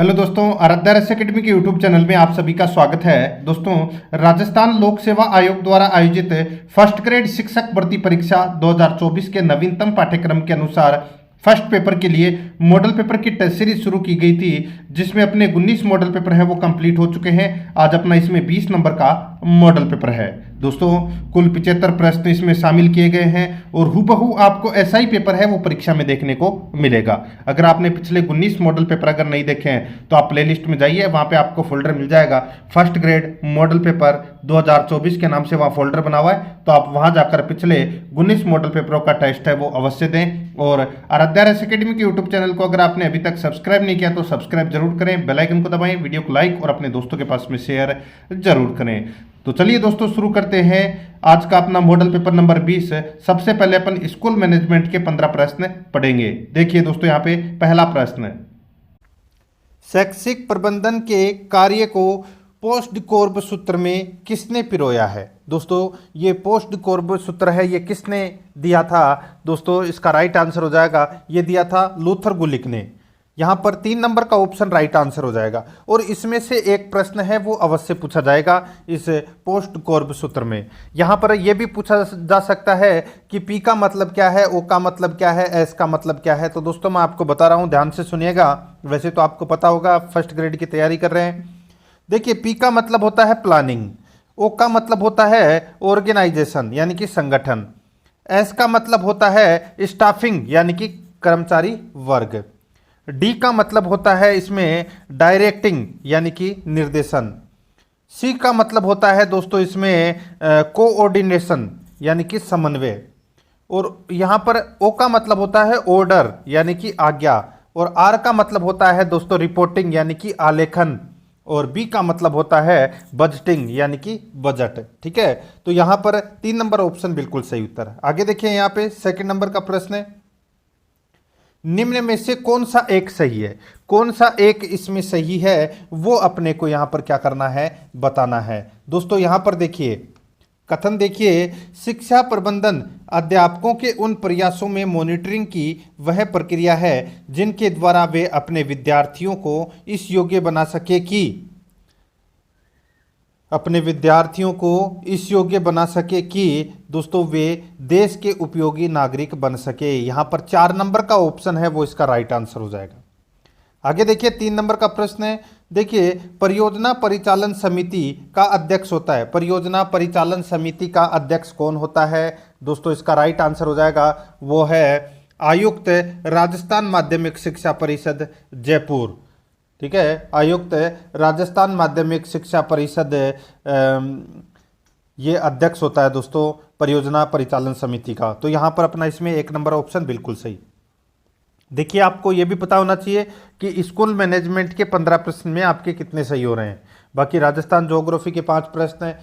Hello दोस्तों, आराध्या रस academy के यूट्यूब चैनल में आप सभी का स्वागत है। दोस्तों, राजस्थान लोक सेवा आयोग द्वारा आयोजित फर्स्ट ग्रेड शिक्षक भर्ती परीक्षा 2024 के नवीनतम पाठ्यक्रम के अनुसार फर्स्ट पेपर के लिए मॉडल पेपर की टेस्ट सीरीज शुरू की गई थी, जिसमें अपने 19 मॉडल पेपर हैं वो कंप्लीट हो चुके हैं। आज अपना इसमें 20 नंबर का मॉडल पेपर है। दोस्तों, कुल 75 प्रश्न इसमें शामिल किए गए हैं और हूबहू आपको ऐसा ही पेपर है वो परीक्षा में देखने को मिलेगा। अगर आपने पिछले 19 मॉडल पेपर अगर नहीं देखे हैं तो आप प्लेलिस्ट में जाइए, वहाँ पे आपको फोल्डर मिल जाएगा फर्स्ट ग्रेड मॉडल पेपर 2024 के नाम से वहाँ फोल्डर बना हुआ है। तो आप वहाँ जाकर पिछले 19 मॉडल पेपरों का टेस्ट है वो अवश्य दें। और आराध्या रस एकेडमी के यूट्यूब चैनल को अगर आपने अभी तक सब्सक्राइब नहीं किया तो सब्सक्राइब जरूर करें, बेल आइकन को दबाएं, वीडियो को लाइक और अपने दोस्तों के पास में शेयर जरूर करें। तो चलिए दोस्तों, शुरू करते हैं आज का अपना मॉडल पेपर नंबर 20। सबसे पहले अपन स्कूल मैनेजमेंट के 15 प्रश्न पढ़ेंगे। देखिए दोस्तों, यहाँ पे पहला प्रश्न, शैक्षिक प्रबंधन के कार्य को पोस्ट कोर्ब सूत्र में किसने पिरोया है। दोस्तों, ये पोस्ट कोर्ब सूत्र है, ये किसने दिया था। दोस्तों, इसका राइट आंसर हो जाएगा, ये दिया था लूथर गुलिक ने। यहाँ पर 3 नंबर का ऑप्शन राइट आंसर हो जाएगा। और इसमें से एक प्रश्न है वो अवश्य पूछा जाएगा इस पोस्ट कोर्ब सूत्र में। यहाँ पर यह भी पूछा जा सकता है कि पी का मतलब क्या है, ओ का मतलब क्या है, एस का मतलब क्या है। तो दोस्तों, मैं आपको बता रहा हूँ, ध्यान से सुनिएगा। वैसे तो आपको पता होगा, फर्स्ट ग्रेड की तैयारी कर रहे हैं। देखिए, पी का मतलब होता है प्लानिंग, ओ का मतलब होता है ऑर्गेनाइजेशन यानी कि संगठन, एस का मतलब होता है स्टाफिंग यानी कि कर्मचारी वर्ग, डी का मतलब होता है इसमें डायरेक्टिंग यानी कि निर्देशन, सी का मतलब होता है दोस्तों इसमें कोऑर्डिनेशन यानी कि समन्वय, और यहाँ पर ओ का मतलब होता है ऑर्डर यानी कि आज्ञा, और आर का मतलब होता है दोस्तों रिपोर्टिंग यानी कि आलेखन, और बी का मतलब होता है बजटिंग यानी कि बजट। ठीक है, तो यहाँ पर 3 नंबर ऑप्शन बिल्कुल सही उत्तर। आगे देखिए, यहाँ पे सेकंड नंबर का प्रश्न है, निम्न में से कौन सा एक सही है। कौन सा एक इसमें सही है वो अपने को यहां पर क्या करना है, बताना है। दोस्तों, यहां पर देखिए कथन, देखिए, शिक्षा प्रबंधन अध्यापकों के उन प्रयासों में मॉनिटरिंग की वह प्रक्रिया है जिनके द्वारा वे अपने विद्यार्थियों को इस योग्य बना सके कि दोस्तों वे देश के उपयोगी नागरिक बन सके। यहां पर 4 नंबर का ऑप्शन है वो इसका राइट आंसर हो जाएगा। आगे देखिए, 3 नंबर का प्रश्न है, देखिए, परियोजना परिचालन समिति का अध्यक्ष होता है। परियोजना परिचालन समिति का अध्यक्ष कौन होता है। दोस्तों, इसका राइट आंसर हो जाएगा, वो है आयुक्त राजस्थान माध्यमिक शिक्षा परिषद जयपुर। ठीक है, आयुक्त राजस्थान माध्यमिक शिक्षा परिषद ये अध्यक्ष होता है दोस्तों परियोजना परिचालन समिति का। तो यहाँ पर अपना इसमें 1 नंबर ऑप्शन बिल्कुल सही। देखिए, आपको ये भी पता होना चाहिए कि स्कूल मैनेजमेंट के 15 प्रश्न में आपके कितने सही हो रहे हैं। बाकी राजस्थान ज्योग्राफी के 5 प्रश्न हैं,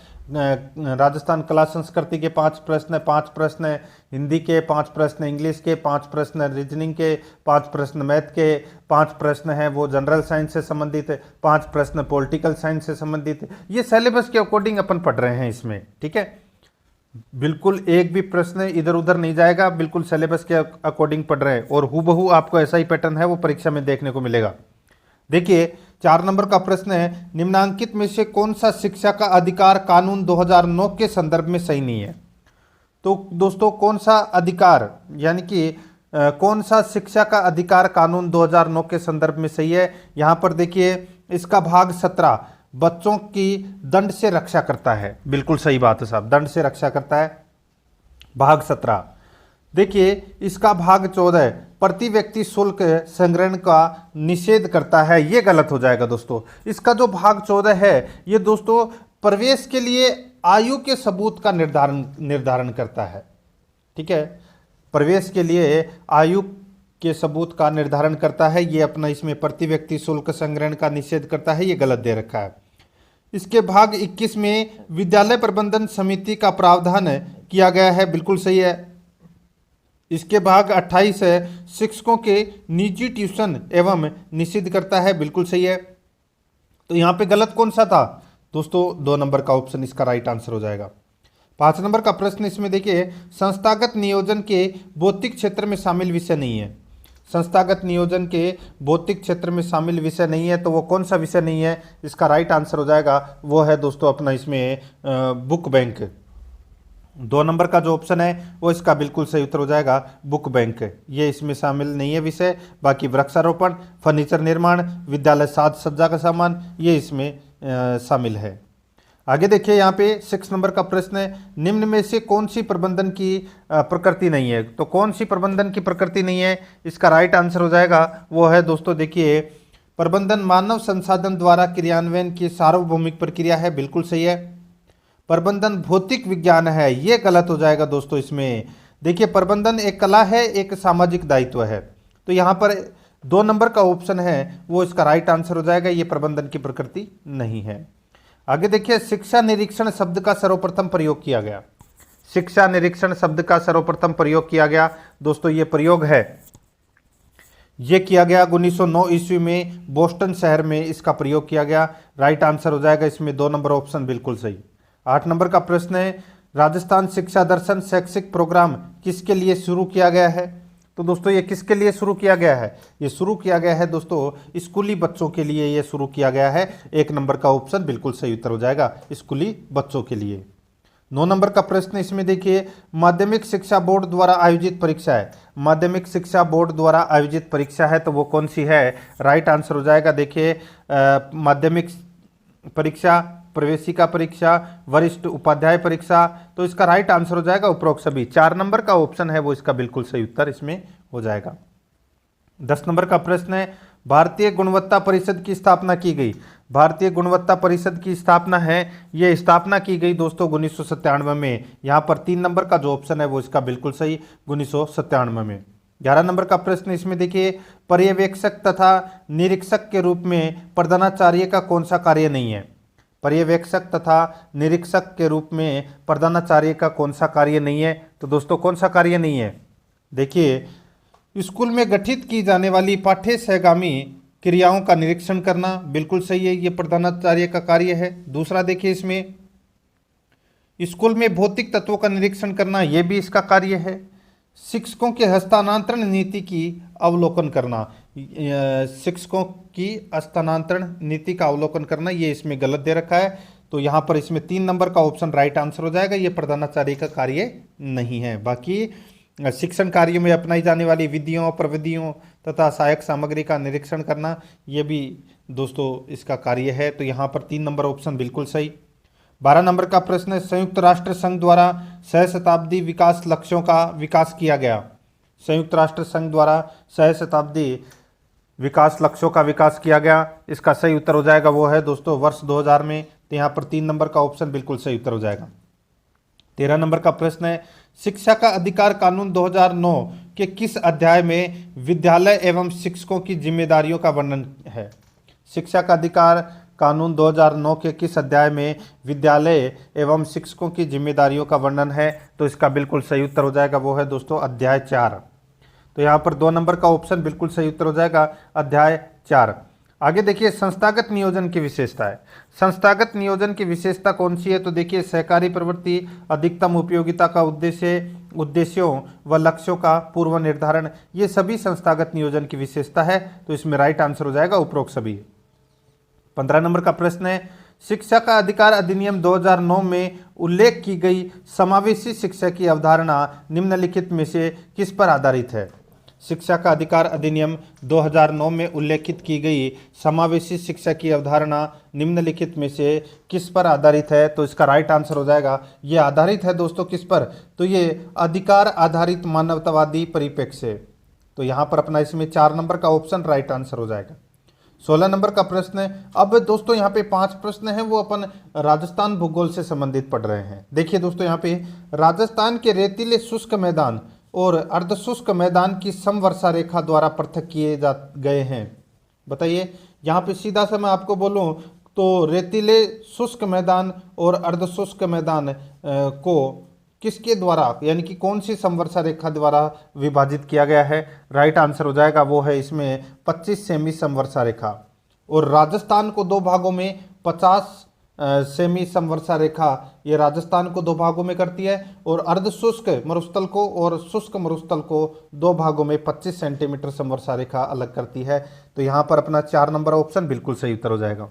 राजस्थान कला संस्कृति के 5 प्रश्न हैं, 5 प्रश्न हैं हिंदी के, 5 प्रश्न इंग्लिश के, 5 प्रश्न रीजनिंग के, 5 प्रश्न मैथ के, 5 प्रश्न हैं वो जनरल साइंस से संबंधित, 5 प्रश्न पॉलिटिकल साइंस से संबंधित। ये सिलेबस के अकॉर्डिंग अपन पढ़ रहे हैं इसमें। ठीक है, बिल्कुल एक भी प्रश्न इधर उधर नहीं जाएगा, बिल्कुल सिलेबस के अकॉर्डिंग पढ़ रहे हैं और हूबहू आपको ऐसा ही पैटर्न है वो परीक्षा में देखने को मिलेगा। देखिए, 4 नंबर का प्रश्न है, निम्नांकित में से कौन सा शिक्षा का अधिकार कानून 2009 के संदर्भ में सही नहीं है। तो दोस्तों, कौन सा अधिकार यानी कि कौन सा शिक्षा का अधिकार कानून 2009 के संदर्भ में सही है। यहां पर देखिए, इसका भाग 17 बच्चों की दंड से रक्षा करता है। बिल्कुल सही बात है साहब, दंड से रक्षा करता है, भाग 17। देखिए, इसका भाग 14 प्रति व्यक्ति शुल्क संग्रहण का निषेध करता है। ये गलत हो जाएगा दोस्तों। इसका जो भाग 14 है ये दोस्तों प्रवेश के लिए आयु के सबूत का निर्धारण करता है। ठीक है, प्रवेश के लिए आयु के सबूत का निर्धारण करता है। ये अपना इसमें प्रति व्यक्ति शुल्क संग्रहण का निषेध करता है, ये गलत दे रखा है। इसके भाग 21 में विद्यालय प्रबंधन समिति का प्रावधान किया गया है, बिल्कुल सही है। इसके भाग 28 है शिक्षकों के निजी ट्यूशन एवं निषिद्ध करता है, बिल्कुल सही है। तो यहाँ पे गलत कौन सा था दोस्तों, 2 नंबर का ऑप्शन इसका राइट आंसर हो जाएगा। 5 नंबर का प्रश्न इसमें देखिए, संस्थागत नियोजन के भौतिक क्षेत्र में शामिल विषय नहीं है। संस्थागत नियोजन के भौतिक क्षेत्र में शामिल विषय नहीं है, तो वो कौन सा विषय नहीं है? इसका राइट आंसर हो जाएगा वो है दोस्तों अपना इसमें बुक बैंक। 2 नंबर का जो ऑप्शन है वो इसका बिल्कुल सही उत्तर हो जाएगा बुक बैंक। ये इसमें शामिल नहीं है विषय। बाकी वृक्षारोपण, फर्नीचर निर्माण, विद्यालय साज सज्जा का सामान, ये इसमें शामिल है। आगे देखिए यहाँ पे 6 नंबर का प्रश्न है, निम्न में से कौन सी प्रबंधन की प्रकृति नहीं है? तो कौन सी प्रबंधन की प्रकृति नहीं है? इसका राइट आंसर हो जाएगा वो है दोस्तों देखिए प्रबंधन मानव संसाधन द्वारा क्रियान्वयन की सार्वभौमिक प्रक्रिया है, बिल्कुल सही है। प्रबंधन भौतिक विज्ञान है, ये गलत हो जाएगा दोस्तों। इसमें देखिए प्रबंधन एक कला है, एक सामाजिक दायित्व है, तो यहाँ पर 2 नंबर का ऑप्शन है वो इसका राइट आंसर हो जाएगा, ये प्रबंधन की प्रकृति नहीं है। आगे देखिए शिक्षा निरीक्षण शब्द का सर्वप्रथम प्रयोग किया गया। शिक्षा निरीक्षण शब्द का सर्वप्रथम प्रयोग किया गया दोस्तों, ये प्रयोग है ये किया गया 1909 ईस्वी में बोस्टन शहर में इसका प्रयोग किया गया। राइट आंसर हो जाएगा इसमें 2 नंबर ऑप्शन बिल्कुल सही। 8 नंबर का प्रश्न है, राजस्थान शिक्षा दर्शन शैक्षिक प्रोग्राम किसके लिए शुरू किया गया है? तो दोस्तों ये किसके लिए शुरू किया गया है? ये शुरू किया गया है दोस्तों स्कूली बच्चों के लिए ये शुरू किया गया है। 1 नंबर का ऑप्शन बिल्कुल सही उत्तर हो जाएगा, स्कूली बच्चों के लिए। 9 नंबर का प्रश्न इसमें देखिए माध्यमिक शिक्षा बोर्ड द्वारा आयोजित परीक्षा है। माध्यमिक शिक्षा बोर्ड द्वारा आयोजित परीक्षा है, तो वो कौन सी है? राइट आंसर हो जाएगा देखिए माध्यमिक परीक्षा, प्रवेशिका परीक्षा, वरिष्ठ उपाध्याय परीक्षा, तो इसका राइट आंसर हो जाएगा उपरोक्त सभी। 4 नंबर का ऑप्शन है वो इसका बिल्कुल सही उत्तर इसमें हो जाएगा। 10 नंबर का प्रश्न है, भारतीय गुणवत्ता परिषद की स्थापना की गई। भारतीय गुणवत्ता परिषद की स्थापना है, ये स्थापना की गई दोस्तों 1997 में। यहाँ पर 3 नंबर का जो ऑप्शन है वो इसका बिल्कुल सही 1997 में। 11 नंबर का प्रश्न इसमें देखिए पर्यवेक्षक तथा निरीक्षक के रूप में प्रधानाचार्य का कौन सा कार्य नहीं है? पर्यवेक्षक तथा निरीक्षक के रूप में प्रधानाचार्य का कौन सा कार्य नहीं है? तो दोस्तों कौन सा कार्य नहीं है? देखिए स्कूल में गठित की जाने वाली पाठ्य सहगामी क्रियाओं का निरीक्षण करना, बिल्कुल सही है, ये प्रधानाचार्य का कार्य है। दूसरा देखिए इसमें स्कूल में भौतिक तत्वों का निरीक्षण करना, ये भी इसका कार्य है। शिक्षकों के हस्तांतरण नीति की अवलोकन करना, शिक्षकों की हस्तांतरण नीति का अवलोकन करना, ये इसमें गलत दे रखा है, तो यहाँ पर इसमें 3 नंबर का ऑप्शन राइट आंसर हो जाएगा, ये प्रधानाचार्य का कार्य नहीं है। बाकी शिक्षण कार्य में अपनाई जाने वाली विधियों, प्रविधियों तथा सहायक सामग्री का निरीक्षण करना, ये भी दोस्तों इसका कार्य है, तो यहाँ पर 3 नंबर ऑप्शन बिल्कुल सही। 12 नंबर का प्रश्न है, संयुक्त राष्ट्र संघ द्वारा सहस्ताब्दी विकास लक्ष्यों का विकास किया गया। संयुक्त राष्ट्र संघ द्वारा सहस्ताब्दी विकास लक्ष्यों का विकास किया गया, इसका सही उत्तर हो जाएगा वो है दोस्तों वर्ष 2000 में, तो यहाँ पर 3 नंबर का ऑप्शन बिल्कुल सही उत्तर हो जाएगा। 13 नंबर का प्रश्न है, शिक्षा का अधिकार कानून 2009 के किस अध्याय में विद्यालय एवं शिक्षकों की जिम्मेदारियों का वर्णन है? शिक्षा का अधिकार कानून 2009 के किस अध्याय में विद्यालय एवं शिक्षकों की जिम्मेदारियों का वर्णन है? तो इसका बिल्कुल सही उत्तर हो जाएगा वो है दोस्तों अध्याय 4। तो यहाँ पर 2 नंबर का ऑप्शन बिल्कुल सही उत्तर हो जाएगा अध्याय 4। आगे देखिए संस्थागत नियोजन की विशेषता है। संस्थागत नियोजन की विशेषता कौन सी है? तो देखिए सहकारी प्रवृत्ति, अधिकतम उपयोगिता का उद्देश्यों व लक्ष्यों का पूर्व निर्धारण, ये सभी संस्थागत नियोजन की विशेषता है, तो इसमें राइट आंसर हो जाएगा उपरोक्त सभी। 15 नंबर का प्रश्न है, शिक्षा का अधिकार अधिनियम 2009 में उल्लेख की गई समावेशी शिक्षा की अवधारणा निम्नलिखित में से किस पर आधारित है? शिक्षा का अधिकार अधिनियम 2009 में उल्लेखित की गई समावेशी शिक्षा की अवधारणा निम्नलिखित में से किस पर आधारित है? तो इसका राइट आंसर हो जाएगा, ये आधारित है दोस्तों किस पर? तो ये अधिकार आधारित मानवतावादी परिप्रेक्ष्य, तो यहाँ पर अपना इसमें 4 नंबर का ऑप्शन राइट आंसर हो जाएगा। 16 नंबर का प्रश्न है, अब दोस्तों यहाँ पे 5 प्रश्न हैं वो अपन राजस्थान भूगोल से संबंधित पढ़ रहे हैं। देखिए दोस्तों यहाँ पे राजस्थान के रेतीले शुष्क मैदान और अर्धशुष्क मैदान की समवर्षा रेखा द्वारा पृथक किए जा गए हैं। बताइए यहाँ पे सीधा सा मैं आपको बोलूँ तो रेतीले शुष्क मैदान और अर्धशुष्क मैदान को किसके द्वारा यानी कि कौन सी समवर्षा रेखा द्वारा विभाजित किया गया है? राइट आंसर हो जाएगा वो है इसमें 25 सेमी समवर्षा रेखा। और राजस्थान को 2 भागों में 50 सेमी समवर्षा रेखा ये राजस्थान को दो भागों में करती है, और अर्ध शुष्क मरुस्थल को और शुष्क मरुस्थल को दो भागों में 25 सेंटीमीटर समवर्षा रेखा अलग करती है। तो यहाँ पर अपना 4 नंबर ऑप्शन बिल्कुल सही उत्तर हो जाएगा।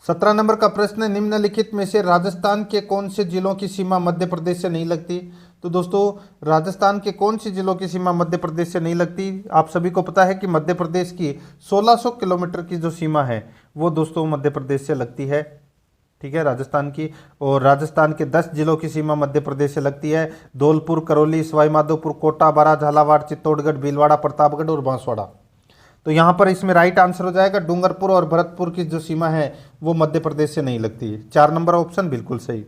17 नंबर का प्रश्न है, निम्नलिखित में से राजस्थान के कौन से जिलों की सीमा मध्य प्रदेश से नहीं लगती। तो दोस्तों राजस्थान के कौन से जिलों की सीमा मध्य प्रदेश से नहीं लगती। आप सभी को पता है कि मध्य प्रदेश की 1600 किलोमीटर की जो सीमा है वो दोस्तों मध्य प्रदेश से लगती है, ठीक है, राजस्थान की। और राजस्थान के 10 जिलों की सीमा मध्य प्रदेश से लगती है, धौलपुर, करौली, सवाई माधोपुर, कोटा, बारा, झालावाड़, चित्तौड़गढ़, भीलवाड़ा, प्रतापगढ़ और बांसवाड़ा। तो यहाँ पर इसमें राइट आंसर हो जाएगा डूंगरपुर और भरतपुर की जो सीमा है वो मध्य प्रदेश से नहीं लगती है। 4 नंबर ऑप्शन बिल्कुल सही।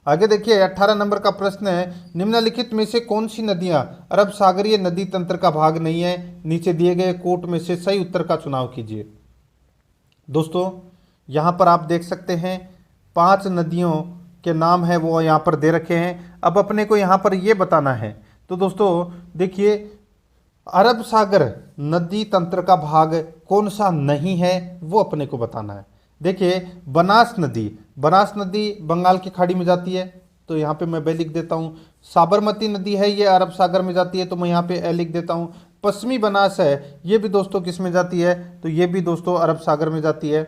आगे देखिए 18 नंबर का प्रश्न है, निम्नलिखित में से कौन सी नदियां अरब सागरीय नदी तंत्र का भाग नहीं है। नीचे दिए गए कोट में से सही उत्तर का चुनाव कीजिए। दोस्तों यहाँ पर आप देख सकते हैं 5 नदियों के नाम है वो यहाँ पर दे रखे हैं। अब अपने को यहाँ पर ये बताना है, तो दोस्तों देखिए अरब सागर नदी तंत्र का भाग कौन सा नहीं है वो अपने को बताना है। देखिए बनास नदी बंगाल की खाड़ी में जाती है, तो यहाँ पे मैं बे लिख देता हूँ। साबरमती नदी है ये अरब सागर में जाती है, तो मैं यहाँ पे ए लिख देता हूँ। पश्चिमी बनास है ये भी दोस्तों किस में जाती है, तो ये भी दोस्तों अरब सागर में जाती है,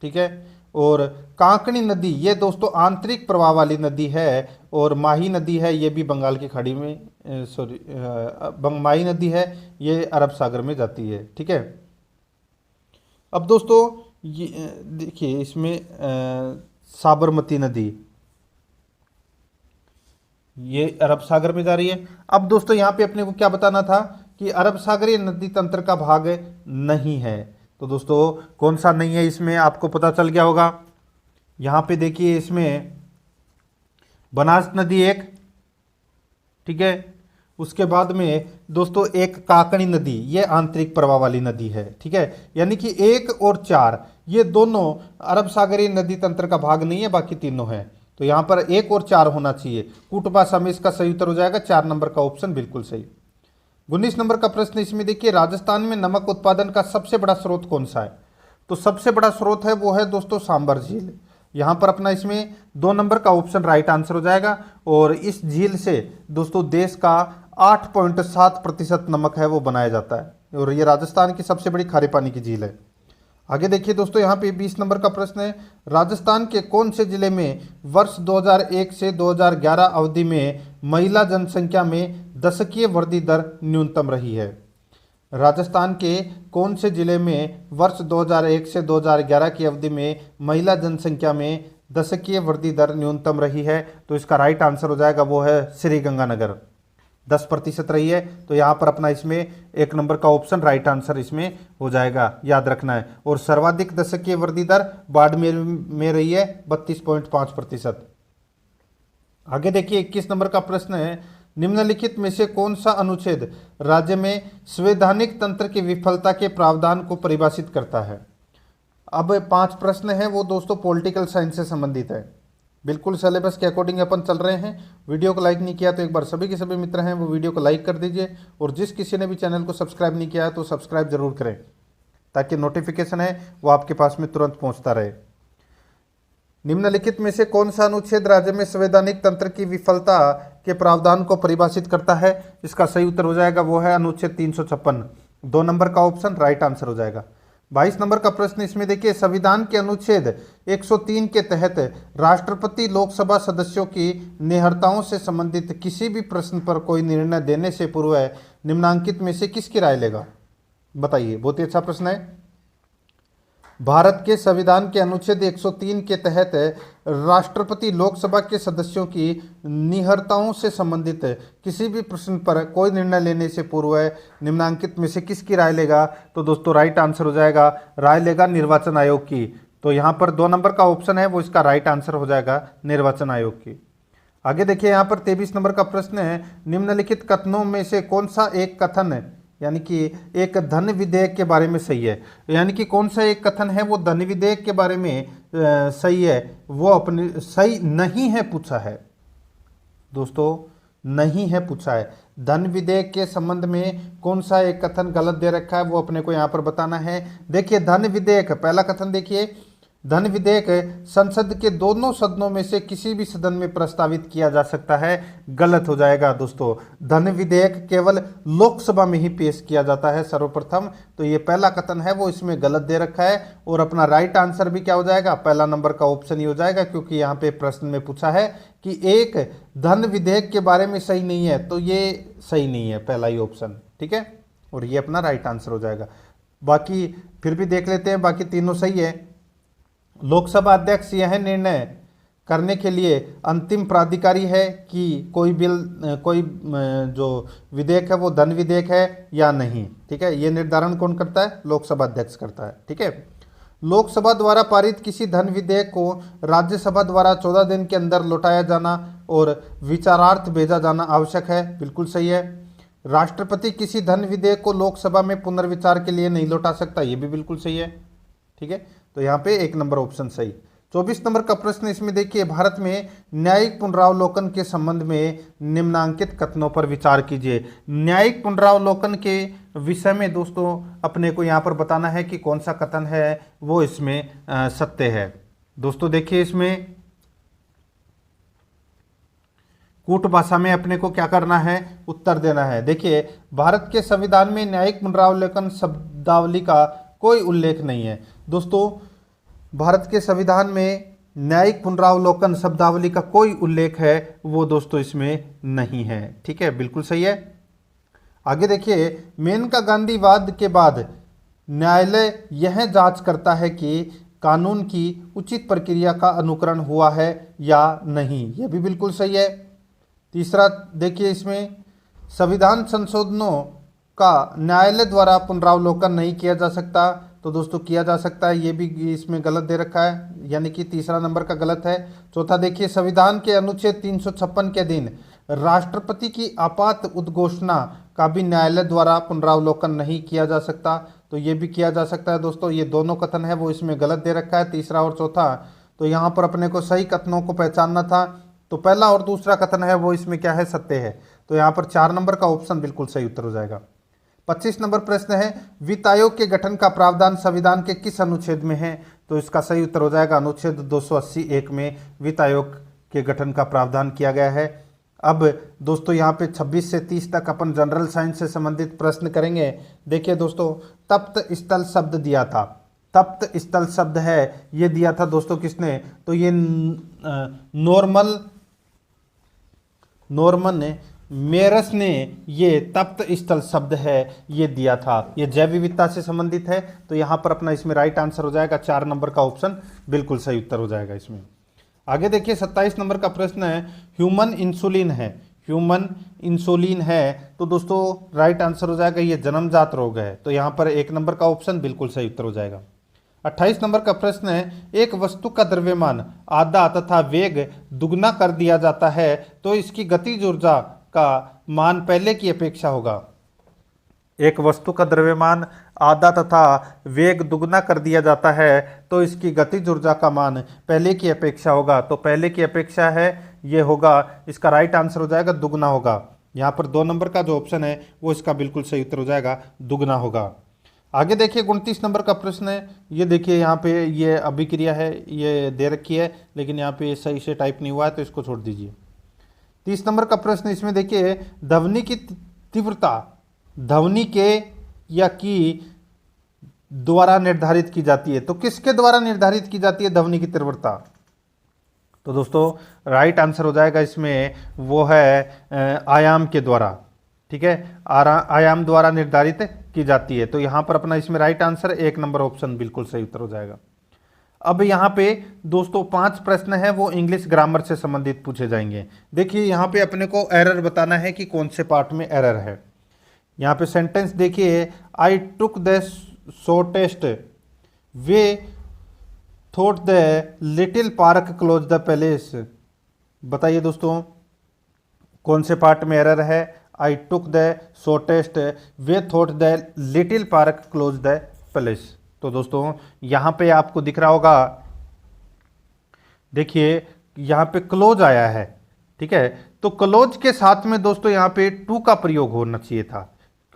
ठीक है। और कांकणी नदी ये दोस्तों आंतरिक प्रवाह वाली नदी है, और माही नदी है ये भी बंगाल की खाड़ी में माही नदी है ये अरब सागर में जाती है, ठीक है। अब दोस्तों ये देखिए इसमें साबरमती नदी ये अरब सागर में जा रही है। अब दोस्तों यहाँ पे अपने को क्या बताना था कि अरब सागरीय नदी तंत्र का भाग नहीं है। तो दोस्तों कौन सा नहीं है इसमें आपको पता चल गया होगा। यहाँ पे देखिए इसमें बनास नदी एक, ठीक है, उसके बाद में दोस्तों एक काकणी नदी ये आंतरिक प्रवाह वाली नदी है, ठीक है। यानी कि 1 और 4 ये दोनों अरब सागरीय नदी तंत्र का भाग नहीं है, बाकी तीनों हैं। तो यहाँ पर 1 और 4 होना चाहिए। कूट भाषा में इसका सही उत्तर हो जाएगा 4 नंबर का ऑप्शन बिल्कुल सही। 19 नंबर का प्रश्न इसमें देखिए राजस्थान में नमक उत्पादन का सबसे बड़ा स्रोत कौन सा है। तो सबसे बड़ा स्रोत है वो है दोस्तों सांबर झील। यहाँ पर अपना इसमें 2 नंबर का ऑप्शन राइट आंसर हो जाएगा। और इस झील से दोस्तों देश का 8.7% नमक है वो बनाया जाता है, और ये राजस्थान की सबसे बड़ी खारे पानी की झील है। आगे देखिए दोस्तों यहाँ पे 20 नंबर का प्रश्न है, राजस्थान के कौन से जिले में वर्ष 2001 से 2011 अवधि में महिला जनसंख्या में दशकीय वृद्धि दर न्यूनतम रही है। राजस्थान के कौन से जिले में वर्ष 2001 से 2011 की अवधि में महिला जनसंख्या में दशकीय वृद्धि दर न्यूनतम रही है। तो इसका राइट आंसर हो जाएगा वो है श्रीगंगानगर, 10% रही है। तो यहाँ पर अपना इसमें 1 नंबर का ऑप्शन राइट आंसर इसमें हो जाएगा, याद रखना है। और सर्वाधिक दशकीय वृद्धि दर बाड़मेर में रही है 32.5%। आगे देखिए 21 नंबर का प्रश्न है, निम्नलिखित में से कौन सा अनुच्छेद राज्य में संवैधानिक तंत्र की विफलता के प्रावधान को परिभाषित करता है। अब 5 प्रश्न है वो दोस्तों पॉलिटिकल साइंस से संबंधित है, बिल्कुल सिलेबस के अकॉर्डिंग अपन चल रहे हैं। वीडियो को लाइक नहीं किया तो एक बार सभी के सभी मित्र हैं वो वीडियो को लाइक कर दीजिए, और जिस किसी ने भी चैनल को सब्सक्राइब नहीं किया है तो सब्सक्राइब जरूर करें, ताकि नोटिफिकेशन है वो आपके पास में तुरंत पहुंचता रहे। निम्नलिखित में से कौन सा अनुच्छेद राज्य में संवैधानिक तंत्र की विफलता के प्रावधान को परिभाषित करता है। इसका सही उत्तर हो जाएगा वो है अनुच्छेद 356, 2 नंबर का ऑप्शन राइट आंसर हो जाएगा। 22 नंबर का प्रश्न इसमें देखिए, संविधान के अनुच्छेद 103 के तहत राष्ट्रपति लोकसभा सदस्यों की निहर्ताओं से संबंधित किसी भी प्रश्न पर कोई निर्णय देने से पूर्व निम्नांकित में से किसकी राय लेगा। बताइए, बहुत ही अच्छा प्रश्न है। भारत के संविधान के अनुच्छेद 103 के तहत राष्ट्रपति लोकसभा के सदस्यों की निहर्ताओं से संबंधित किसी भी प्रश्न पर कोई निर्णय लेने से पूर्व निम्नांकित में से किसकी राय लेगा। तो दोस्तों राइट आंसर हो जाएगा, राय लेगा निर्वाचन आयोग की। तो यहाँ पर 2 नंबर का ऑप्शन है वो इसका राइट आंसर हो जाएगा निर्वाचन आयोग की। आगे देखिए यहाँ पर 23 नंबर का प्रश्न है, निम्नलिखित कथनों में से कौन सा एक कथन यानी कि एक धन विधेयक के बारे में सही है। यानी कि कौन सा एक कथन है वो धन विधेयक के बारे में सही है, वो अपने सही नहीं है पूछा है। दोस्तों नहीं है पूछा है, धन विधेयक के संबंध में कौन सा एक कथन गलत दे रखा है वो अपने को यहाँ पर बताना है। देखिए धन विधेयक, पहला कथन देखिए, धन विधेयक संसद के दोनों सदनों में से किसी भी सदन में प्रस्तावित किया जा सकता है। गलत हो जाएगा दोस्तों, धन विधेयक केवल लोकसभा में ही पेश किया जाता है सर्वप्रथम। तो ये पहला कथन है वो इसमें गलत दे रखा है, और अपना राइट आंसर भी क्या हो जाएगा, पहला नंबर का ऑप्शन ही हो जाएगा, क्योंकि यहाँ पे प्रश्न में पूछा है कि एक धन विधेयक के बारे में सही नहीं है, तो ये सही नहीं है पहला ही ऑप्शन, ठीक है, और ये अपना राइट आंसर हो जाएगा। बाकी फिर भी देख लेते हैं, बाकी तीनों सही है। लोकसभा अध्यक्ष यह निर्णय करने के लिए अंतिम प्राधिकारी है कि कोई जो विधेयक है वो धन विधेयक है या नहीं, ठीक है, ये निर्धारण कौन करता है, लोकसभा अध्यक्ष करता है, ठीक है। लोकसभा द्वारा पारित किसी धन विधेयक को राज्यसभा द्वारा 14 दिन के अंदर लौटाया जाना और विचारार्थ भेजा जाना आवश्यक है, बिल्कुल सही है। राष्ट्रपति किसी धन विधेयक को लोकसभा में पुनर्विचार के लिए नहीं लौटा सकता, ये भी बिल्कुल सही है, ठीक है, तो यहाँ पे एक नंबर ऑप्शन सही। 24 नंबर का प्रश्न इसमें देखिए, भारत में न्यायिक पुनरावलोकन के संबंध में निम्नांकित कथनों पर विचार कीजिए। न्यायिक पुनरावलोकन के विषय में दोस्तों अपने को यहाँ पर बताना है कि कौन सा कथन है वो इसमें सत्य है। दोस्तों देखिए, इसमें कूट भाषा में अपने को क्या करना है, उत्तर देना है। देखिए, भारत के संविधान में न्यायिक पुनरावलोकन शब्दावली का कोई उल्लेख नहीं है। दोस्तों, भारत के संविधान में न्यायिक पुनरावलोकन शब्दावली का कोई उल्लेख है वो दोस्तों इसमें नहीं है, ठीक है, बिल्कुल सही है। आगे देखिए, मेनका गांधीवाद के बाद न्यायालय यह जांच करता है कि कानून की उचित प्रक्रिया का अनुकरण हुआ है या नहीं, यह भी बिल्कुल सही है। तीसरा देखिए, इसमें संविधान संशोधनों का न्यायालय द्वारा पुनरावलोकन नहीं किया जा सकता, तो दोस्तों किया जा सकता है, ये भी इसमें गलत दे रखा है, यानी कि तीसरा नंबर का गलत है। चौथा देखिए, संविधान के अनुच्छेद 356 के अधीन राष्ट्रपति की आपात उद्घोषणा का भी न्यायालय द्वारा पुनरावलोकन नहीं किया जा सकता, तो ये भी किया जा सकता है। दोस्तों ये दोनों कथन है वो इसमें गलत दे रखा है, तीसरा और चौथा। तो यहाँ पर अपने को सही कथनों को पहचानना था, तो पहला और दूसरा कथन है वो इसमें क्या है, सत्य है। तो यहाँ पर 4 नंबर का ऑप्शन बिल्कुल सही उत्तर हो जाएगा। 25 नंबर प्रश्न है, वित्त आयोग के गठन का प्रावधान संविधान के किस अनुच्छेद में है, तो इसका सही उत्तर हो जाएगा अनुच्छेद 280(1) में वित्त आयोग के गठन का प्रावधान किया गया है। अब दोस्तों यहाँ पे 26 से 30 तक अपन जनरल साइंस से संबंधित प्रश्न करेंगे। देखिए दोस्तों, तप्त स्थल शब्द दिया था, तप्त स्थल शब्द है ये दिया था दोस्तों किसने, तो ये नॉर्मन मेरस ने ये तप्त स्थल शब्द है ये दिया था। ये जैव विविधता से संबंधित है, तो यहाँ पर अपना इसमें राइट आंसर हो जाएगा 4 नंबर का ऑप्शन बिल्कुल सही उत्तर हो जाएगा इसमें। आगे देखिए 27 नंबर का प्रश्न है, ह्यूमन इंसुलिन है, ह्यूमन इंसुलिन है, तो दोस्तों राइट आंसर हो जाएगा ये जन्मजात रोग है, तो यहाँ पर 1 नंबर का ऑप्शन बिल्कुल सही उत्तर हो जाएगा। 28 नंबर का प्रश्न है, एक वस्तु का द्रव्यमान आधा तथा वेग दुगना कर दिया जाता है तो इसकी गतिज ऊर्जा का मान पहले की अपेक्षा होगा। एक वस्तु का द्रव्यमान आधा तथा वेग दुगना कर दिया जाता है तो इसकी गतिज ऊर्जा का मान पहले की अपेक्षा होगा, तो पहले की अपेक्षा है ये होगा, इसका राइट आंसर हो जाएगा दुगना होगा। यहाँ पर 2 नंबर का जो ऑप्शन है वो इसका बिल्कुल सही उत्तर हो जाएगा, दुगना होगा। आगे देखिए 29 नंबर का प्रश्न है, ये देखिए यहाँ पे ये अभिक्रिया है ये दे रखी है, लेकिन यहाँ पे सही से टाइप नहीं हुआ है तो इसको छोड़ दीजिए। 30 नंबर का प्रश्न इसमें देखिए, ध्वनि की तीव्रता ध्वनि के या की द्वारा निर्धारित की जाती है, तो किसके द्वारा निर्धारित की जाती है ध्वनि की तीव्रता, तो दोस्तों राइट आंसर हो जाएगा इसमें वो है आयाम के द्वारा, ठीक है, आयाम द्वारा निर्धारित की जाती है। तो यहाँ पर अपना इसमें राइट आंसर 1 नंबर ऑप्शन बिल्कुल सही उत्तर हो जाएगा। अब यहाँ पे दोस्तों 5 प्रश्न है वो इंग्लिश ग्रामर से संबंधित पूछे जाएंगे। देखिए यहाँ पे अपने को एरर बताना है कि कौन से पार्ट में एरर है। यहाँ पे सेंटेंस देखिए, I took the shortest way thought the little park close the palace, बताइए दोस्तों कौन से पार्ट में एरर है। I took the shortest way thought the little park close the palace, तो दोस्तों यहाँ पे आपको दिख रहा होगा, देखिए यहाँ पे क्लोज आया है, ठीक है, तो क्लोज के साथ में दोस्तों यहाँ पे टू का प्रयोग होना चाहिए था,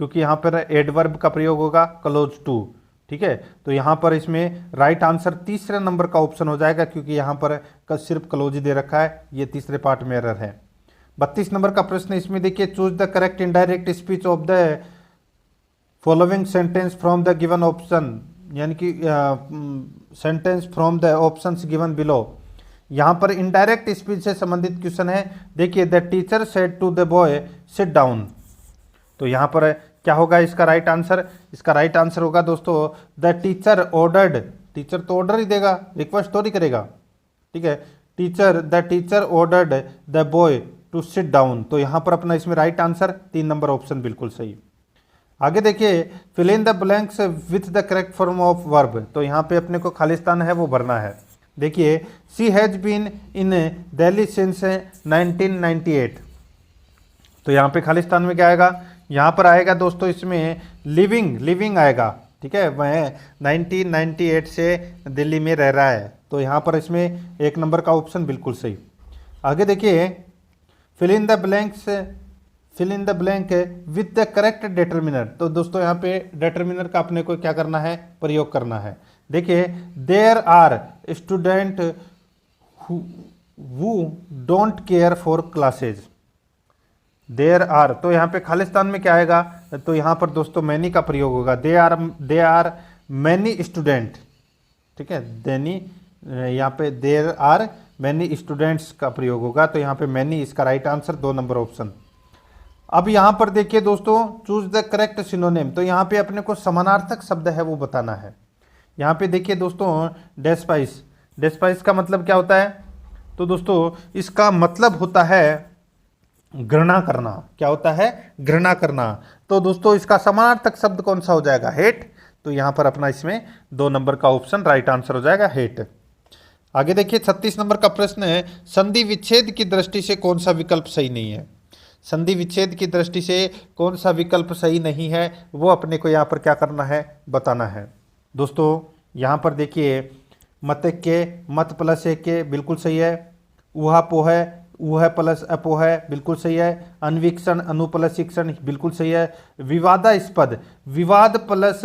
क्योंकि यहाँ पर एडवर्ब का प्रयोग होगा क्लोज टू, ठीक है। तो यहाँ पर इसमें राइट आंसर तीसरे नंबर का ऑप्शन हो जाएगा, क्योंकि यहाँ पर सिर्फ क्लोज दे रखा है, ये तीसरे पार्ट में एरर है। 32 नंबर का प्रश्न इसमें देखिए, choose the correct indirect speech of the following sentence from the given option, यानी कि sentence from the options given below. यहाँ पर इनडायरेक्ट स्पीच से संबंधित क्वेश्चन है। देखिए, the teacher said to the boy sit down, तो यहाँ पर क्या होगा इसका राइट आंसर? इसका राइट आंसर होगा दोस्तों, द टीचर ऑर्डर्ड, टीचर तो ऑर्डर ही देगा, रिक्वेस्ट तो नहीं करेगा, ठीक है। The teacher ordered the boy to sit down, तो यहाँ पर अपना इसमें राइट आंसर 3 नंबर ऑप्शन बिल्कुल सही। आगे देखिए, fill in the blanks with the correct form of verb, तो यहाँ पे अपने को खालिस्तान है वो भरना है। देखिए, she has been in Delhi since 1998, तो यहाँ पे खालिस्तान में क्या आएगा? यहाँ पर आएगा दोस्तों इसमें लिविंग आएगा, ठीक है। वह 1998 से दिल्ली में रह रहा है, तो यहाँ पर इसमें 1 नंबर का ऑप्शन बिल्कुल सही। आगे देखिए, fill in the blank with the correct determiner, तो दोस्तों यहाँ पे डिटर्मिनर का अपने को क्या करना है? प्रयोग करना है। देखिए, there are student who don't care for classes, there are, तो यहाँ पे खालिस्तान में क्या आएगा? तो यहाँ पर दोस्तों मैनी का प्रयोग होगा। दे आर मैनी स्टूडेंट, ठीक है, यहाँ पे देयर आर मैनी स्टूडेंट्स का प्रयोग होगा, तो यहाँ पे मैनी इसका राइट आंसर 2 नंबर ऑप्शन। अब यहाँ पर देखिए दोस्तों, चूज द करेक्ट सिनोनिम, तो यहाँ पे अपने को समानार्थक शब्द है वो बताना है। यहाँ पे देखिए दोस्तों, डेस्पाइस का मतलब क्या होता है? तो दोस्तों इसका मतलब होता है घृणा करना। क्या होता है? घृणा करना। तो दोस्तों इसका समानार्थक शब्द कौन सा हो जाएगा? हेट, तो यहाँ पर अपना इसमें 2 नंबर का ऑप्शन राइट आंसर हो जाएगा, हेट। आगे देखिए, 36 नंबर का प्रश्न है, संधि विच्छेद की दृष्टि से कौन सा विकल्प सही नहीं है? संधि विच्छेद की दृष्टि से कौन सा विकल्प सही नहीं है, वो अपने को यहाँ पर क्या करना है? बताना है। दोस्तों यहाँ पर देखिए, मत के, मत प्लस एक के बिल्कुल सही है। ऊहापोह है, ऊह प्लस अपोह है बिल्कुल सही है। अन्वीक्षण, अनु प्लस शिक्षण बिल्कुल सही है। विवादास्पद, विवाद प्लस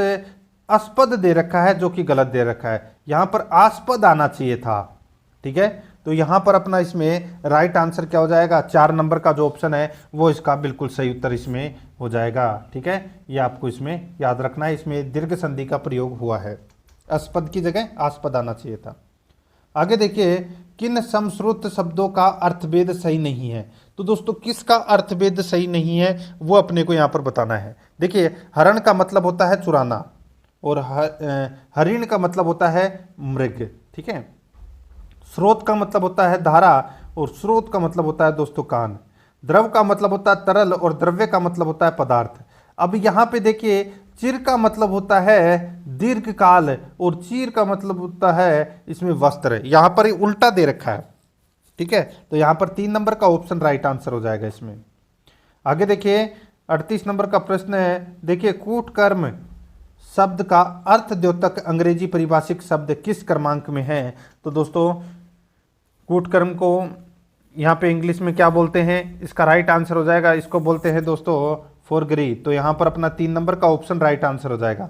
अस्पद दे रखा है, जो कि गलत दे रखा है। यहाँ पर आस्पद आना चाहिए था, ठीक है। तो यहाँ पर अपना इसमें राइट आंसर क्या हो जाएगा? 4 नंबर का जो ऑप्शन है वो इसका बिल्कुल सही उत्तर इसमें हो जाएगा, ठीक है। ये आपको इसमें याद रखना है, इसमें दीर्घ संधि का प्रयोग हुआ है, अस्पद की जगह आस्पद आना चाहिए था। आगे देखिए, किन समश्रुत शब्दों का अर्थभेद सही नहीं है? तो दोस्तों किसका अर्थभेद सही नहीं है वो अपने को यहाँ पर बताना है। देखिए, हरण का मतलब होता है चुराना, और हरिण का मतलब होता है मृग, ठीक है। स्रोत का मतलब होता है धारा, और स्रोत का मतलब होता है दोस्तों कान। द्रव का मतलब होता है तरल, और द्रव्य का मतलब होता है पदार्थ। अब यहाँ पे देखिए, चिर का मतलब होता है दीर्घ काल, और चीर का मतलब होता है इसमें वस्त्र। यहाँ पर उल्टा दे रखा है, ठीक है। तो यहाँ पर 3 नंबर का ऑप्शन राइट आंसर हो जाएगा इसमें। आगे देखिए, 38 नंबर का प्रश्न है। देखिए, कूटकर्म शब्द का अर्थ द्योतक अंग्रेजी परिभाषिक शब्द किस क्रमांक में है? तो दोस्तों कूटकर्म को यहाँ पे इंग्लिश में क्या बोलते हैं? इसका राइट आंसर हो जाएगा, इसको बोलते हैं दोस्तों फोरगरी। तो यहाँ पर अपना 3 नंबर का ऑप्शन राइट आंसर हो जाएगा।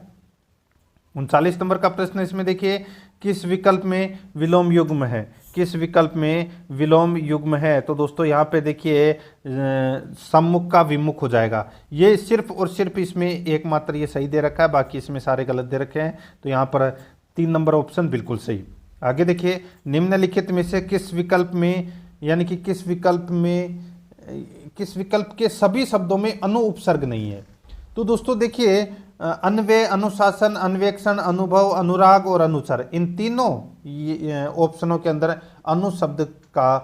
39 नंबर का प्रश्न इसमें देखिए, किस विकल्प में विलोम युग्म है? किस विकल्प में विलोम युग्म है? तो दोस्तों यहाँ पे देखिए, सम्मुख का विमुख हो जाएगा। ये सिर्फ और सिर्फ इसमें एकमात्र ये सही दे रखा है, बाकी इसमें सारे गलत दे रखे हैं। तो यहाँ पर 3 नंबर ऑप्शन बिल्कुल सही। आगे देखिए, निम्नलिखित में से किस विकल्प में, यानी कि किस विकल्प के सभी शब्दों में अनु उपसर्ग नहीं है? तो दोस्तों देखिए, अन्वय, अनुशासन, अन्वेक्षण, अनुभव, अनुराग और अनुचर, इन तीनों ऑप्शनों के अंदर अनु शब्द का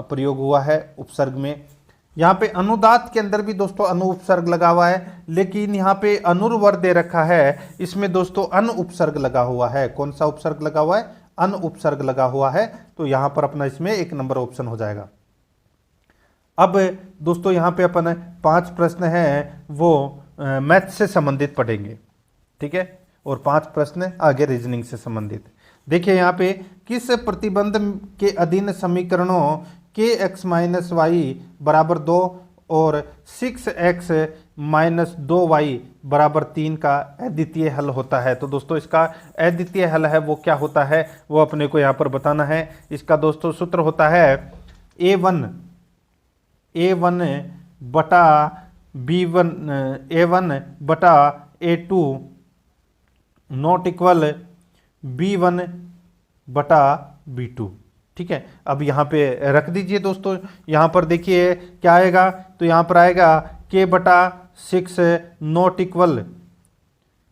प्रयोग हुआ है उपसर्ग में। यहाँ पे अनुदात के अंदर भी दोस्तों अनु उपसर्ग लगा हुआ है, लेकिन यहाँ पे अनुर्वर दे रखा है, इसमें दोस्तों अन उपसर्ग लगा हुआ है। कौन सा उपसर्ग लगा हुआ है? अन उपसर्ग लगा हुआ है। तो यहाँ पर अपना इसमें 1 नंबर ऑप्शन हो जाएगा। अब दोस्तों यहाँ पे अपन 5 प्रश्न हैं वो मैथ से संबंधित पढ़ेंगे, ठीक है, और 5 प्रश्न आगे रीजनिंग से संबंधित। देखिए यहाँ पे, किस प्रतिबंध के अधीन समीकरणों kx - y = 2 और 6x -2y बराबर 3 का अद्वितीय हल होता है। तो दोस्तों इसका अद्वितीय हल है वो क्या होता है वो अपने को यहाँ पर बताना है। इसका दोस्तों सूत्र होता है a1 बटा b1 a1 बटा a2 नॉट इक्वल b1 बटा b2। ठीक है, अब यहाँ पे रख दीजिए दोस्तों। यहाँ पर देखिए क्या आएगा, तो यहाँ पर आएगा k बटा 6 नॉट इक्वल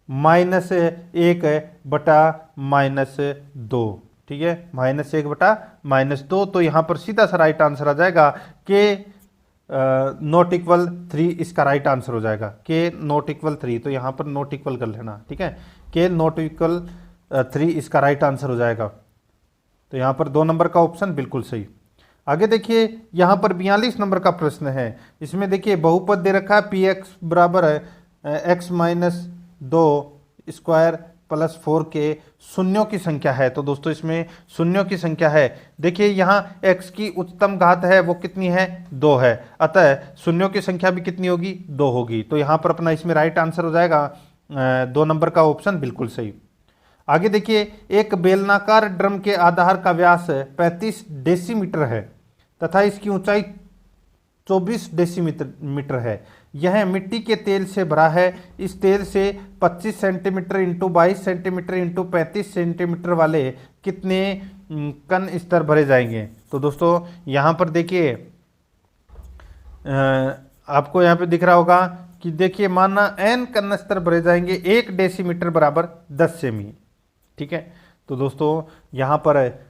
-1 बटा -2। ठीक है, -1 बटा -2। तो यहाँ पर सीधा सा राइट आंसर आ जाएगा k नॉट इक्वल 3, इसका राइट आंसर हो जाएगा k नॉट इक्वल 3। तो यहाँ पर नॉट इक्वल कर लेना। ठीक है, k नॉट इक्वल 3 इसका राइट आंसर हो जाएगा। तो यहाँ पर 2 नंबर का ऑप्शन बिल्कुल सही। आगे देखिए यहाँ पर 42 नंबर का प्रश्न है। इसमें देखिए बहुपद दे रखा है px बराबर x - 2 स्क्वायर प्लस 4k शून्यों की संख्या है। तो दोस्तों इसमें शून्यों की संख्या है। देखिए यहाँ x की उच्चतम घात है वो कितनी है, 2 है, अतः शून्यों की संख्या भी कितनी होगी, 2 होगी। तो यहाँ पर अपना इसमें राइट आंसर हो जाएगा 2 नंबर का ऑप्शन बिल्कुल सही। आगे देखिए एक बेलनाकार ड्रम के आधार का व्यास 35 डेसीमीटर है तथा इसकी ऊंचाई 24 डेसीमीटर है। यह मिट्टी के तेल से भरा है। इस तेल से 25 centimetre into 22 centimetre into 35 centimetre वाले कितने कण स्तर भरे जाएंगे। तो दोस्तों यहाँ पर देखिए आपको यहाँ पे दिख रहा होगा कि देखिए माना n कण स्तर भरे जाएंगे। 1 डेसीमीटर बराबर 10 सेमी। ठीक है, तो दोस्तों यहाँ पर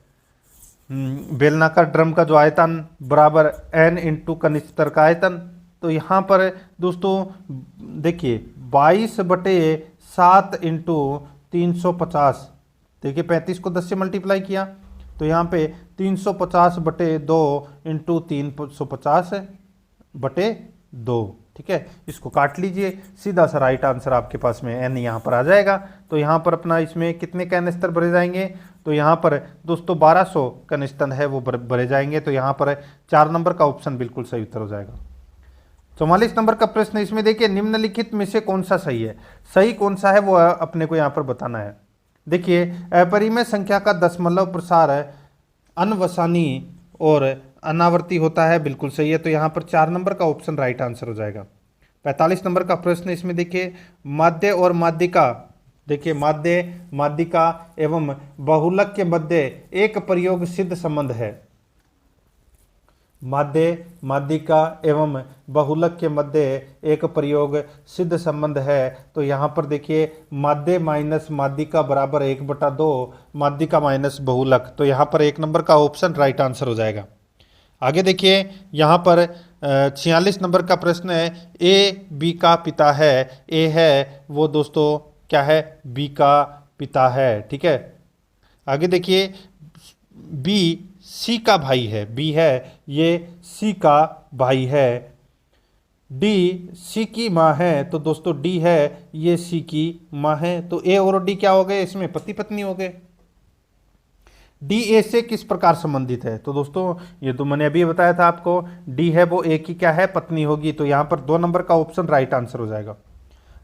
बेलनाकार ड्रम का जो आयतन बराबर n इंटू कण स्तर का आयतन। तो यहाँ पर दोस्तों देखिए 22/7 इंटू 350। देखिए 35 को 10 से मल्टीप्लाई किया तो यहाँ पे 350/2 इंटू 350/2। ठीक है, इसको काट लीजिए, सीधा सा राइट आंसर आपके पास में n यहाँ पर आ जाएगा। तो यहाँ पर अपना इसमें कितने कण स्तर भरे जाएंगे, तो यहाँ पर दोस्तों 1200 कण स्तर है वो भरे जाएंगे। तो यहाँ पर 4 नंबर का ऑप्शन बिल्कुल सही उत्तर हो जाएगा। 44 नंबर का प्रश्न, इसमें देखिए निम्नलिखित में से कौन सा सही है, सही कौन सा है वो अपने को यहाँ पर बताना है। देखिए अपरिमेय संख्या का दशमलव प्रसार अनवसानी और अनावर्ती होता है, बिल्कुल सही है। तो यहाँ पर 4 नंबर का ऑप्शन राइट आंसर हो जाएगा। 45 नंबर का प्रश्न, इसमें देखिए माध्य और माध्यिका, देखिए माध्य माध्यिका एवं बहुलक के मध्य एक प्रयोग सिद्ध संबंध है। माध्य माध्यिका एवं बहुलक के मध्य एक प्रयोग सिद्ध संबंध है। तो यहाँ पर देखिए माध्य माइनस माध्यिका बराबर 1/2 माध्यिका माइनस बहुलक। तो यहाँ पर 1 नंबर का ऑप्शन राइट आंसर हो जाएगा। आगे देखिए यहाँ पर 46 नंबर का प्रश्न है, ए बी का पिता है, ए है वो दोस्तों क्या है, बी का पिता है। ठीक है, आगे देखिए बी सी का भाई है, बी है ये सी का भाई है। डी सी की माँ है, तो दोस्तों डी है ये सी की माँ है। तो ए और डी क्या हो गए, इसमें पति पत्नी हो गए। डी ए से किस प्रकार संबंधित है, तो दोस्तों ये तो मैंने अभी बताया था आपको, डी है वो ए की क्या है, पत्नी होगी। तो यहाँ पर 2 नंबर का ऑप्शन राइट आंसर हो जाएगा।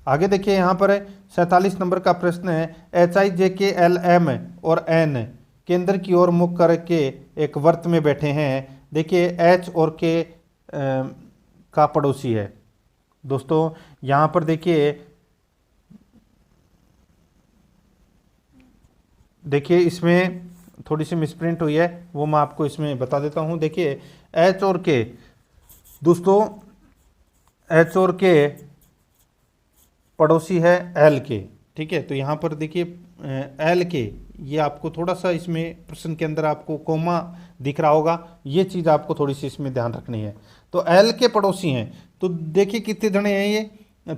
आगे देखिए यहाँ पर 47 नंबर का प्रश्न है, एच आई जे के एल एम और एन केंद्र की ओर मुख करके एक वर्त में बैठे हैं। देखिए एच और के का पड़ोसी है। दोस्तों यहाँ पर देखिए इसमें थोड़ी सी मिसप्रिंट हुई है, वो मैं आपको इसमें बता देता हूँ। देखिए एच और के, दोस्तों एच और के पड़ोसी है एल के। ठीक है, तो यहाँ पर देखिए एल के, ये आपको थोड़ा सा इसमें प्रश्न के अंदर आपको कोमा दिख रहा होगा, ये चीज़ आपको थोड़ी सी इसमें ध्यान रखनी है। तो एल के पड़ोसी हैं, तो देखिए कितने जने हैं ये,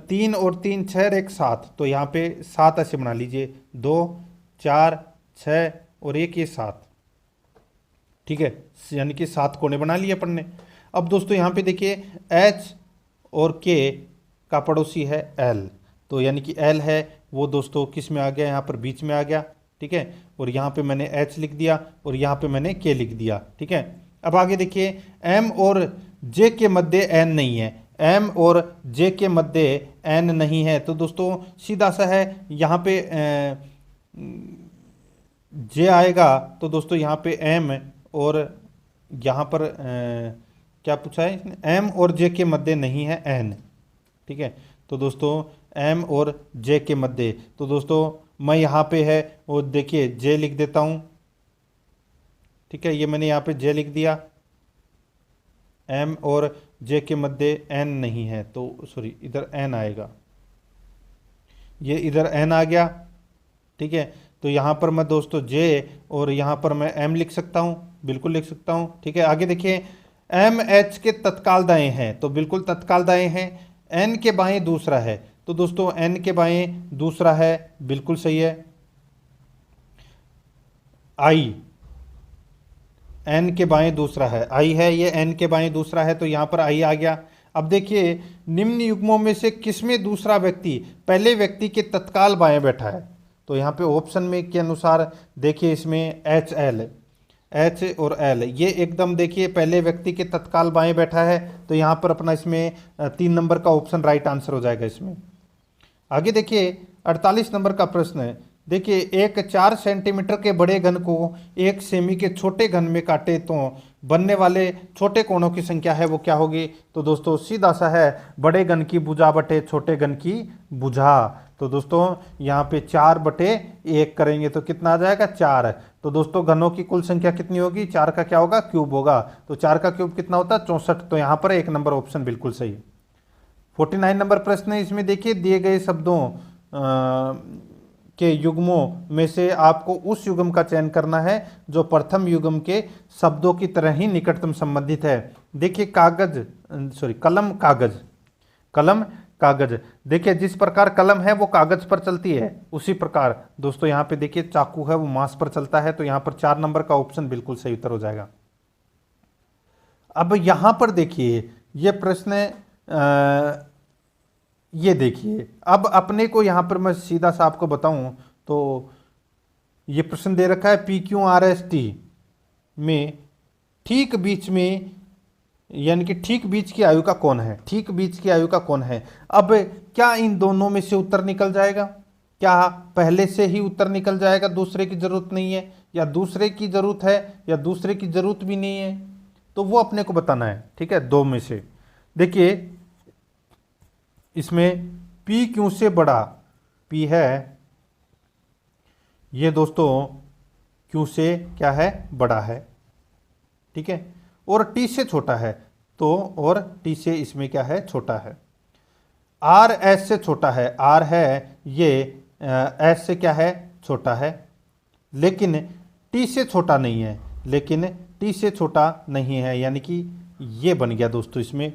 3 और 3 6 और 1 7। तो यहाँ पे 7 ऐसे बना लीजिए, 2 4 6 और 1 ये 7। ठीक है, यानी कि 7 कोने बना लिए अपन ने। अब दोस्तों यहाँ पे देखिए एच और के का पड़ोसी है एल, तो यानी कि एल है वो दोस्तों किस में आ गया, यहाँ पर बीच में आ गया। ठीक है, और यहाँ पे मैंने एच लिख दिया और यहाँ पे मैंने के लिख दिया। ठीक है, अब आगे देखिए एम और जे के मध्य एन नहीं है, एम और जे के मध्य एन नहीं है, तो दोस्तों सीधा सा है, यहाँ पे जे आएगा, तो दोस्तों यहाँ पे एम और यहाँ पर क्या पूछा है इसने, एम और जे के मध्य नहीं है एन। ठीक है, तो दोस्तों एम और जे के मध्य, तो दोस्तों मैं यहाँ पे है वो देखिए जे लिख देता हूँ। ठीक है, ये मैंने यहाँ पे जे लिख दिया, एम और जे के मध्य एन नहीं है, तो सॉरी इधर एन आएगा, ये इधर एन आ गया। ठीक है, तो यहाँ पर मैं दोस्तों जे और यहाँ पर मैं एम लिख सकता हूँ, बिल्कुल लिख सकता हूँ। ठीक है, आगे देखिए एम एच के तत्काल दाएं हैं, तो बिल्कुल तत्काल दाएं हैं। एन के बाएं दूसरा है, तो दोस्तों एन के बाएं दूसरा है, बिल्कुल सही है। आई एन के बाएं दूसरा है, आई है, ये एन के बाएं दूसरा है, तो यहाँ पर आई आ गया। अब देखिए निम्न युग्मों में से किसमें दूसरा व्यक्ति पहले व्यक्ति के तत्काल बाएं बैठा है, तो यहाँ पे ऑप्शन में के अनुसार देखिए इसमें एच एल, एच और एल, ये एकदम देखिए पहले व्यक्ति के तत्काल बाएं बैठा है, तो यहाँ पर अपना इसमें 3 नंबर का ऑप्शन राइट आंसर हो जाएगा इसमें। आगे देखिए 48 नंबर का प्रश्न है, देखिए एक 4 सेंटीमीटर के बड़े घन को 1 सेमी के छोटे घन में काटे तो बनने वाले छोटे कोणों की संख्या है वो क्या होगी, तो दोस्तों सीधा सा है, बड़े घन की भुजा बटे छोटे घन की भुजा, तो दोस्तों यहाँ पे 4/1 करेंगे तो कितना आ जाएगा 4। तो दोस्तों घनों की कुल संख्या कितनी होगी, 4 का क्या होगा क्यूब होगा, तो 4 का क्यूब कितना होता है 64, तो यहाँ पर 1 नंबर ऑप्शन बिल्कुल सही। 49 नंबर प्रश्न है, इसमें देखिए दिए गए शब्दों के युग्मों में से आपको उस युग्म का चयन करना है जो प्रथम युग्म के शब्दों की तरह ही निकटतम संबंधित है। देखिए कागज सॉरी कलम कागज, कलम कागज, देखिए जिस प्रकार कलम है वो कागज पर चलती है, उसी प्रकार दोस्तों यहाँ पे देखिए चाकू है वो मांस पर चलता है, तो यहाँ पर 4 नंबर का ऑप्शन बिल्कुल सही उत्तर हो जाएगा। अब यहाँ पर देखिए ये प्रश्न ये देखिए, अब अपने को यहाँ पर मैं सीधा सा आपको बताऊं तो ये प्रश्न दे रखा है PQRST में ठीक बीच में, यानी कि ठीक बीच की आयु का कौन है, ठीक बीच की आयु का कौन है। अब क्या इन दोनों में से उत्तर निकल जाएगा, क्या पहले से ही उत्तर निकल जाएगा, दूसरे की जरूरत नहीं है, या दूसरे की जरूरत है या दूसरे की जरूरत भी नहीं है, तो वो अपने को बताना है। ठीक है, 2 में से देखिए इसमें P क्यू से बड़ा, P है ये दोस्तों Q से क्या है बड़ा है, ठीक है, और T से छोटा है, तो और T से इसमें क्या है छोटा है। R S से छोटा है, R है ये S से क्या है छोटा है, लेकिन T से छोटा नहीं है, लेकिन T से छोटा नहीं है, यानी कि ये बन गया दोस्तों इसमें।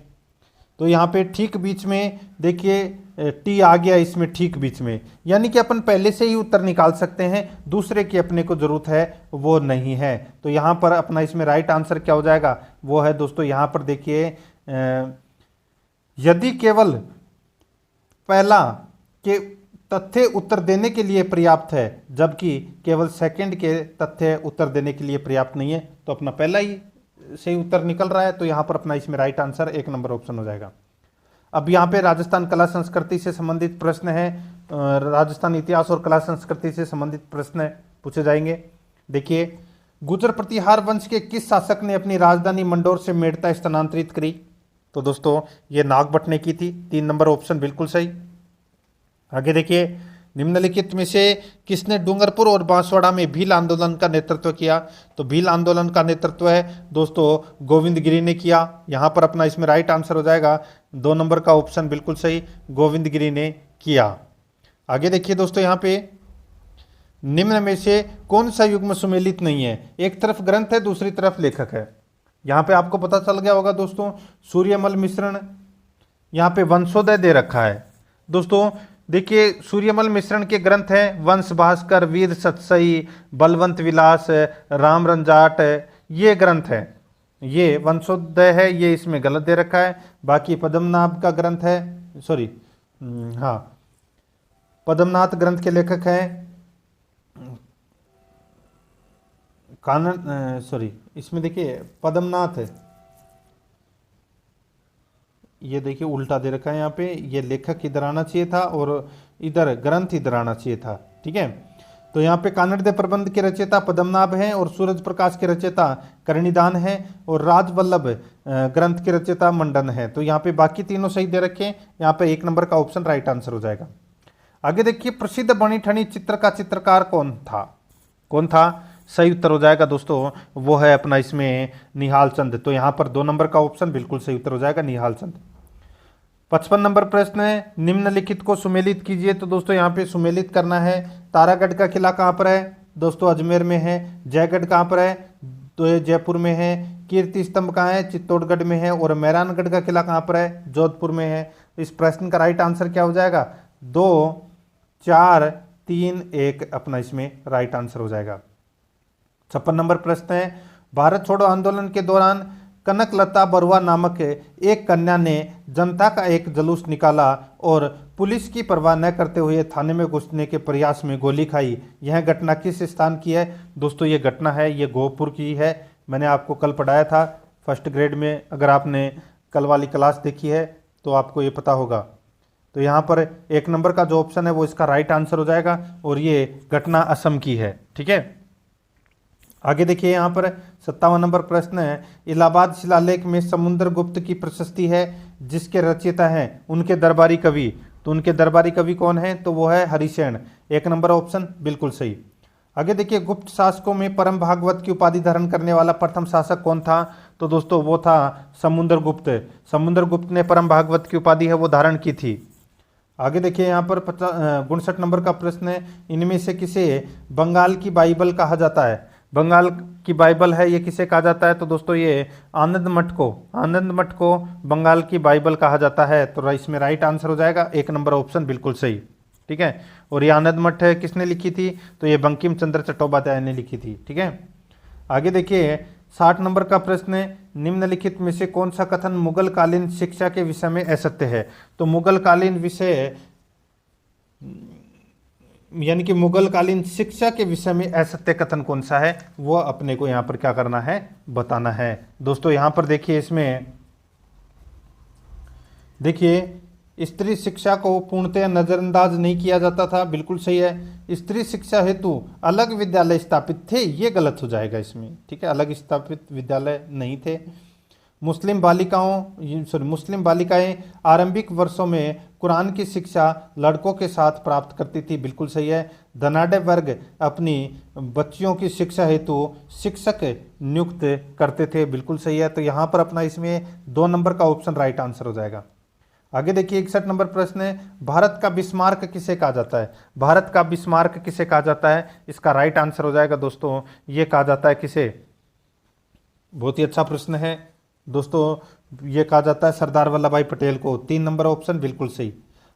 तो यहाँ पे ठीक बीच में देखिए टी आ गया इसमें ठीक बीच में, यानी कि अपन पहले से ही उत्तर निकाल सकते हैं, दूसरे की अपने को जरूरत है वो नहीं है। तो यहाँ पर अपना इसमें राइट आंसर क्या हो जाएगा, वो है दोस्तों यहाँ पर देखिए यदि केवल पहला के तथ्य उत्तर देने के लिए पर्याप्त है जबकि केवल सेकंड के तथ्य उत्तर देने के लिए पर्याप्त नहीं है, तो अपना पहला ही सही उत्तर निकल रहा है, तो यहाँ पर अपना इसमें राइट आंसर 1 नंबर ऑप्शन हो जाएगा। अब यहाँ पे राजस्थान कला संस्कृति से संबंधित प्रश्न है, राजस्थान इतिहास और कला संस्कृति से संबंधित प्रश्न पूछे जाएंगे। देखिए गुर्जर प्रतिहार वंश के किस शासक ने अपनी राजधानी मंडोर से मेड़ता स्थानांतरित करी, तो दोस्तों ये नागभट्ट ने की थी, 3 नंबर ऑप्शन बिल्कुल सही। आगे देखिए निम्नलिखित में से किसने डूंगरपुर और बांसवाड़ा में भील आंदोलन का नेतृत्व किया, तो भील आंदोलन का नेतृत्व है दोस्तों गोविंद गिरी ने किया, यहाँ पर अपना इसमें राइट आंसर हो जाएगा 2 नंबर का ऑप्शन बिल्कुल सही, गोविंद गिरी ने किया। आगे देखिए दोस्तों यहाँ पे निम्न में से कौन सा युग्म सुमेलित नहीं है, एक तरफ ग्रंथ है दूसरी तरफ लेखक है। यहाँ पे आपको पता चल गया होगा दोस्तों सूर्यमल मिश्रण, यहाँ पे वंशोदय दे रखा है दोस्तों। देखिए सूर्यमल मिश्रण के ग्रंथ हैं वंश भास्कर, वीर सतसई, बलवंत विलास, राम रंजाट, ये ग्रंथ है, ये वंशोदय है, ये इसमें गलत दे रखा है। बाकी पद्मनाभ का ग्रंथ है, सॉरी हाँ पद्मनाथ ग्रंथ के लेखक हैं कानन, सॉरी इसमें देखिए पद्मनाथ है, ये देखिए उल्टा दे रखा है यहाँ पे, ये लेखक इधर आना चाहिए था और इधर ग्रंथ इधर आना चाहिए था, ठीक है। तो यहाँ पे कानड़ दे प्रबंध के रचयिता पद्मनाभ हैं और सूरज प्रकाश के रचयिता करणिदान हैं और राजवल्लभ ग्रंथ के रचयिता मंडन है। तो यहाँ पे बाकी तीनों सही दे रखे हैं, यहाँ पे 1 नंबर का ऑप्शन राइट आंसर हो जाएगा। आगे देखिए, प्रसिद्ध बनी ठनी चित्र का चित्रकार कौन था? कौन था? सही उत्तर हो जाएगा दोस्तों, वो है अपना इसमें निहाल चंद। तो यहाँ पर 2 नंबर का ऑप्शन बिल्कुल सही उत्तर हो जाएगा, निहाल चंद। 55 नंबर प्रश्न है, निम्नलिखित को सुमेलित कीजिए। तो दोस्तों यहाँ पे सुमेलित करना है। तारागढ़ का किला कहाँ पर है? दोस्तों अजमेर में है। जयगढ़ कहाँ पर है? तो ये जयपुर में है। कीर्ति स्तंभ कहाँ है? चित्तौड़गढ़ में है। और मेहरानगढ़ का किला कहाँ पर है? जोधपुर में है। इस प्रश्न का राइट आंसर क्या हो जाएगा? 2, 4, 3, 1 अपना इसमें राइट आंसर हो जाएगा। 56 नंबर प्रश्न है, भारत छोड़ो आंदोलन के दौरान कनकलता बरुआ नामक एक कन्या ने जनता का एक जुलूस निकाला और पुलिस की परवाह न करते हुए थाने में घुसने के प्रयास में गोली खाई। यह घटना किस स्थान की है? दोस्तों ये घटना है, ये गोहपुर की है। मैंने आपको कल पढ़ाया था फर्स्ट ग्रेड में, अगर आपने कल वाली क्लास देखी है तो आपको ये पता होगा। तो यहाँ पर 1 नंबर का जो ऑप्शन है वो इसका राइट आंसर हो जाएगा और ये घटना असम की है, ठीक है। आगे देखिए, यहाँ पर 57 नंबर प्रश्न है, इलाहाबाद शिलालेख में समुद्रगुप्त की प्रशस्ति है जिसके रचयिता हैं उनके दरबारी कवि। तो उनके दरबारी कवि कौन है? तो वो है हरिसेन। 1 नंबर ऑप्शन बिल्कुल सही। आगे देखिए, गुप्त शासकों में परम भागवत की उपाधि धारण करने वाला प्रथम शासक कौन था? तो दोस्तों वो था समुद्रगुप्त। समुद्रगुप्त ने परम भागवत की उपाधि है वो धारण की थी। आगे देखिए, यहाँ पर 59 नंबर का प्रश्न है, इनमें से किसे बंगाल की बाइबल कहा जाता है? बंगाल की बाइबल है ये किसे कहा जाता है? तो दोस्तों ये आनंद मठ को बंगाल की बाइबल कहा जाता है। तो इसमें राइट आंसर हो जाएगा 1 नंबर ऑप्शन बिल्कुल सही, ठीक है। और ये आनंद मठ किसने लिखी थी? तो ये बंकिम चंद्र चट्टोपाध्याय ने लिखी थी, ठीक है। आगे देखिए, 60 नंबर का प्रश्न है, निम्नलिखित में से कौन सा कथन मुगल कालीन शिक्षा के विषय में असत्य है? तो मुगल कालीन विषय यानी कि मुगल कालीन शिक्षा के विषय में असत्य कथन कौन सा है वो अपने को यहाँ पर क्या करना है? बताना है। दोस्तों यहाँ पर देखिए, इसमें देखिए स्त्री शिक्षा को पूर्णतः नज़रअंदाज नहीं किया जाता था, बिल्कुल सही है। स्त्री शिक्षा हेतु अलग विद्यालय स्थापित थे, ये गलत हो जाएगा इसमें, ठीक है। अलग स्थापित विद्यालय नहीं थे। मुस्लिम बालिकाएं आरंभिक वर्षों में कुरान की शिक्षा लड़कों के साथ प्राप्त करती थी, बिल्कुल सही है। धनाढ़ वर्ग अपनी बच्चियों की शिक्षा हेतु शिक्षक नियुक्त करते थे, बिल्कुल सही है। तो यहाँ पर अपना इसमें 2 नंबर का ऑप्शन राइट आंसर हो जाएगा। आगे देखिए, 61 नंबर प्रश्न है, भारत का बिस्मार्क किसे कहा जाता है? भारत का बिस्मार्क किसे कहा जाता है? इसका राइट आंसर हो जाएगा दोस्तों, ये कहा जाता है किसे? बहुत ही अच्छा प्रश्न है दोस्तों, ये कहा जाता है सरदार वल्लभ भाई पटेल को। 3 नंबर ऑप्शन बिल्कुल सही।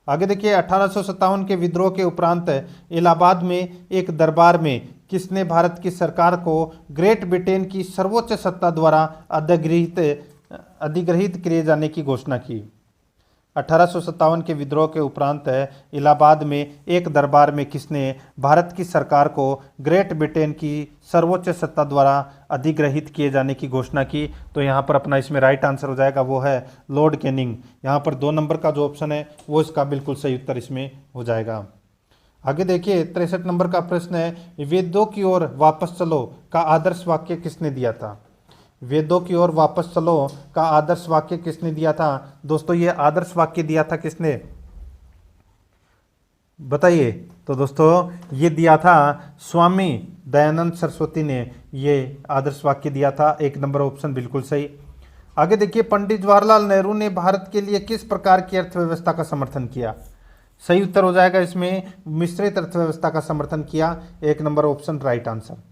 आगे देखिए, 1857 के विद्रोह के उपरांत इलाहाबाद में एक दरबार में किसने भारत की सरकार को ग्रेट ब्रिटेन की सर्वोच्च सत्ता द्वारा अधिग्रहित किए जाने की घोषणा की? 1857 के विद्रोह के उपरांत इलाहाबाद में एक दरबार में किसने भारत की सरकार को ग्रेट ब्रिटेन की सर्वोच्च सत्ता द्वारा अधिग्रहित किए जाने की घोषणा की? तो यहाँ पर अपना इसमें राइट आंसर हो जाएगा, वो है लॉर्ड कैनिंग। यहाँ पर 2 नंबर का जो ऑप्शन है वो इसका बिल्कुल सही उत्तर इसमें हो जाएगा। आगे देखिए, 63 नंबर का प्रश्न है, वेदों की ओर वापस चलो का आदर्श वाक्य किसने दिया था? वेदों की ओर वापस चलो का आदर्श वाक्य किसने दिया था? दोस्तों ये आदर्श वाक्य दिया था किसने, बताइए? तो दोस्तों ये दिया था स्वामी दयानंद सरस्वती ने, ये आदर्श वाक्य दिया था। 1 नंबर ऑप्शन बिल्कुल सही। आगे देखिए, पंडित जवाहरलाल नेहरू ने भारत के लिए किस प्रकार की अर्थव्यवस्था का समर्थन किया? सही उत्तर हो जाएगा इसमें मिश्रित अर्थव्यवस्था का समर्थन किया। 1 नंबर ऑप्शन राइट आंसर।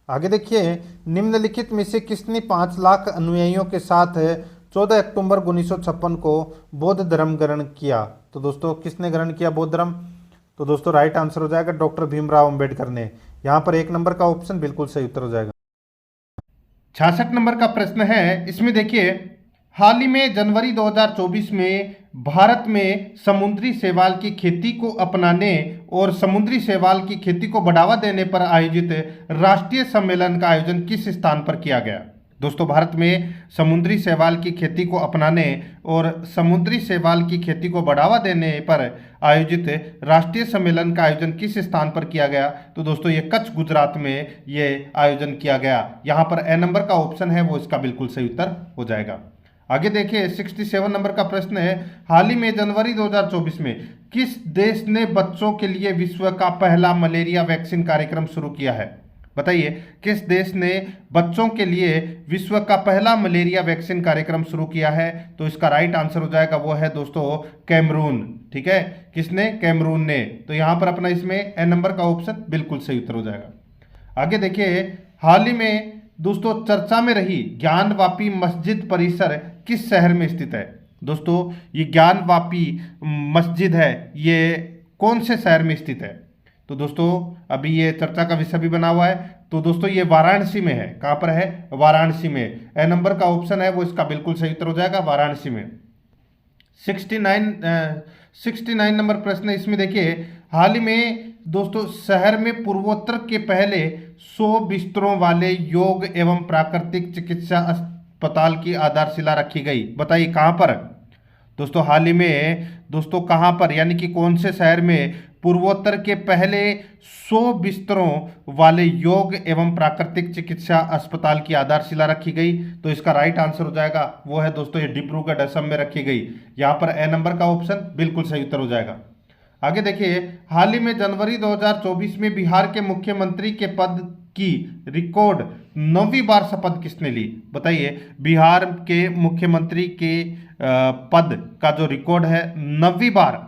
आगे देखिए, निम्नलिखित में से किसने 5 लाख अनुयायियों के साथ 14 अक्टूबर 1956 को बौद्ध धर्म ग्रहण किया? तो दोस्तों किसने ग्रहण किया बौद्ध धर्म? तो दोस्तों राइट आंसर हो जाएगा डॉक्टर भीमराव अंबेडकर ने। यहाँ पर 1 नंबर का ऑप्शन बिल्कुल सही उत्तर हो जाएगा। 66 नंबर का प्रश्न है, इसमें देखिए, हाल ही में जनवरी 2024 में भारत में समुद्री शैवाल की खेती को अपनाने और समुद्री शैवाल की खेती को बढ़ावा देने पर आयोजित राष्ट्रीय सम्मेलन का आयोजन किस स्थान पर किया गया? दोस्तों भारत में समुद्री शैवाल की खेती को अपनाने और समुद्री शैवाल की खेती को बढ़ावा देने पर आयोजित राष्ट्रीय सम्मेलन का आयोजन किस स्थान पर किया गया? तो दोस्तों ये कच्छ गुजरात में ये आयोजन किया गया। यहाँ पर ए नंबर का ऑप्शन है वो इसका बिल्कुल सही उत्तर हो जाएगा। आगे देखिए 67 नंबर का प्रश्न है, हाल ही में जनवरी 2024 में किस देश ने बच्चों के लिए विश्व का पहला मलेरिया वैक्सीन कार्यक्रम शुरू किया है? बताइए किस देश ने बच्चों के लिए विश्व का पहला मलेरिया वैक्सीन कार्यक्रम शुरू किया है? तो इसका राइट आंसर हो जाएगा वो है दोस्तों कैमरून। ठीक है, किसने? कैमरून ने। तो यहां पर अपना इसमें ए नंबर का ऑप्शन बिल्कुल सही उत्तर हो जाएगा। आगे देखिए, हाल ही में दोस्तों चर्चा में रही ज्ञानवापी मस्जिद परिसर किस शहर में स्थित है? दोस्तों ये ज्ञानवापी मस्जिद है, ये कौन से शहर में स्थित है? तो दोस्तों अभी ये चर्चा का विषय भी बना हुआ है। तो दोस्तों ये वाराणसी में है। कहाँ पर है? वाराणसी में। ए नंबर का ऑप्शन है वो इसका बिल्कुल सही उत्तर हो जाएगा, वाराणसी में। 69 नंबर प्रश्न है, इसमें देखिए, हाल ही में दोस्तों शहर में पूर्वोत्तर के पहले 100 बिस्तरों वाले योग एवं प्राकृतिक चिकित्सा अस्पताल की आधारशिला रखी गई। बताइए कहाँ पर? दोस्तों हाल ही में दोस्तों कहाँ पर, यानी कि कौन से शहर में पूर्वोत्तर के पहले 100 बिस्तरों वाले योग एवं प्राकृतिक चिकित्सा अस्पताल की आधारशिला रखी गई? तो इसका राइट आंसर हो जाएगा वो है दोस्तों ये डिब्रूगढ़ असम में रखी गई। यहाँ पर ए नंबर का ऑप्शन बिल्कुल सही उत्तर हो जाएगा। आगे देखिए, हाल ही में जनवरी 2024 में बिहार के मुख्यमंत्री के पद की रिकॉर्ड 9वीं बार शपथ किसने ली? बताइए बिहार के मुख्यमंत्री के पद का जो रिकॉर्ड है 9वीं बार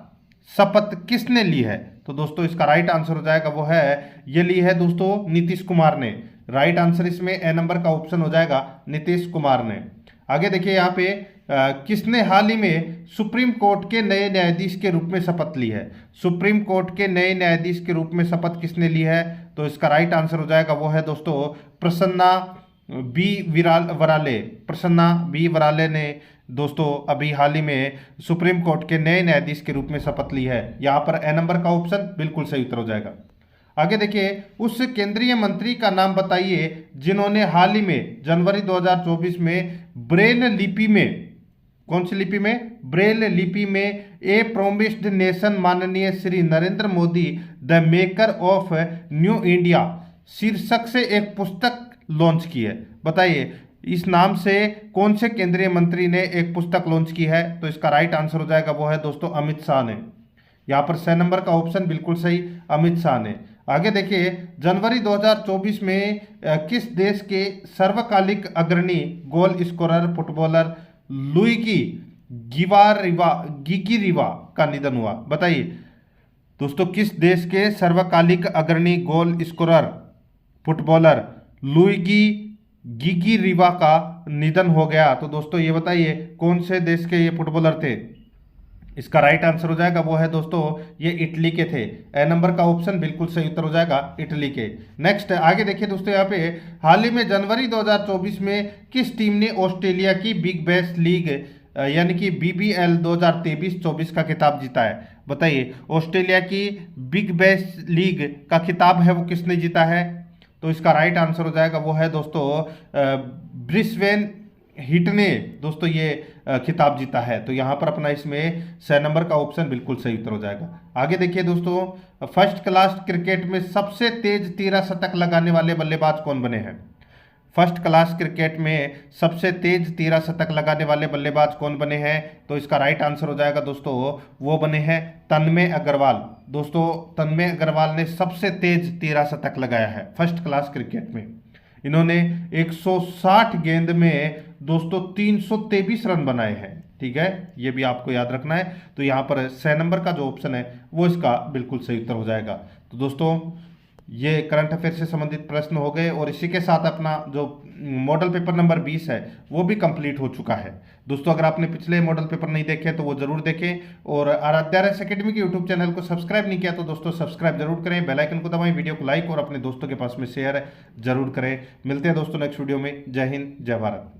शपथ किसने ली है? तो दोस्तों इसका राइट आंसर हो जाएगा वो है, ये ली है दोस्तों नीतीश कुमार ने। राइट आंसर इसमें ए नंबर का ऑप्शन हो जाएगा, नीतीश कुमार ने। आगे देखिए यहाँ पे किसने हाल ही में सुप्रीम कोर्ट के नए न्यायाधीश के रूप में शपथ ली है? सुप्रीम कोर्ट के नए न्यायाधीश के रूप में शपथ किसने ली है? तो इसका राइट आंसर हो जाएगा वो है दोस्तों प्रसन्ना वराले। प्रसन्ना बी वराले ने दोस्तों अभी हाल ही में सुप्रीम कोर्ट के नए न्यायाधीश के रूप में शपथ ली है। यहाँ पर ए नंबर का ऑप्शन बिल्कुल सही उत्तर हो जाएगा। आगे देखिए, उस केंद्रीय मंत्री का नाम बताइए जिन्होंने हाल ही में जनवरी 2024 में ब्रेल लिपि में, कौन सी लिपि में? ब्रेल लिपि में ए प्रोमिस्ड नेशन माननीय Shri Narendra Modi the maker of new India शीर्षक से एक पुस्तक लॉन्च की है। बताइए इस नाम से कौन से केंद्रीय मंत्री ने एक पुस्तक लॉन्च की है? तो इसका राइट आंसर हो जाएगा वो है दोस्तों अमित शाह ने। यहाँ पर 6 नंबर का ऑप्शन बिल्कुल सही, अमित शाह ने। आगे देखिए, जनवरी 2024 में किस देश के सर्वकालिक अग्रणी गोल स्कोरर फुटबॉलर लुइगी गिगिरिवा का निधन हुआ? बताइए दोस्तों किस देश के सर्वकालिक अग्रणी गोल स्कोरर फुटबॉलर लुइगी गिगिरिवा का निधन हो गया? तो दोस्तों ये बताइए कौन से देश के ये फुटबॉलर थे? इसका राइट आंसर हो जाएगा वो है दोस्तों ये इटली के थे। ए नंबर का ऑप्शन बिल्कुल सही उत्तर हो जाएगा, इटली के। नेक्स्ट आगे देखिए दोस्तों, यहाँ पे हाल ही में जनवरी 2024 में किस टीम ने ऑस्ट्रेलिया की बिग बैश लीग यानी कि BBL 2023-24 का खिताब जीता है? बताइए ऑस्ट्रेलिया की बिग बैश लीग का खिताब है वो किसने जीता है? तो इसका राइट आंसर हो जाएगा वो है दोस्तों ब्रिस्बेन हिट ने दोस्तों ये खिताब जीता है। तो यहाँ पर अपना इसमें 6 नंबर का ऑप्शन बिल्कुल सही उत्तर हो जाएगा। आगे देखिए दोस्तों, फर्स्ट क्लास क्रिकेट में सबसे तेज 13 शतक लगाने वाले बल्लेबाज कौन बने हैं? फर्स्ट क्लास क्रिकेट में सबसे तेज 13 शतक लगाने वाले बल्लेबाज कौन बने हैं? तो इसका राइट आंसर हो जाएगा दोस्तों वो बने हैं तन्मय अग्रवाल। दोस्तों तन्मय अग्रवाल ने सबसे तेज 13 शतक लगाया है फर्स्ट क्लास क्रिकेट में। इन्होंने 160 गेंद में दोस्तों 323 रन बनाए हैं। ठीक है, ये भी आपको याद रखना है। तो यहाँ पर 6 नंबर का जो ऑप्शन है वो इसका बिल्कुल सही उत्तर हो जाएगा। तो दोस्तों ये करंट अफेयर से संबंधित प्रश्न हो गए और इसी के साथ अपना जो मॉडल पेपर नंबर 20 है वो भी कंप्लीट हो चुका है। दोस्तों अगर आपने पिछले मॉडल पेपर नहीं देखे तो वो जरूर देखें और आराध्या रस अकेडमी के यूट्यूब चैनल को सब्सक्राइब नहीं किया तो दोस्तों सब्सक्राइब जरूर करें, बेल आइकन को दबाएं, वीडियो को लाइक और अपने दोस्तों के पास में शेयर जरूर करें। मिलते हैं दोस्तों नेक्स्ट वीडियो में। जय हिंद, जय भारत।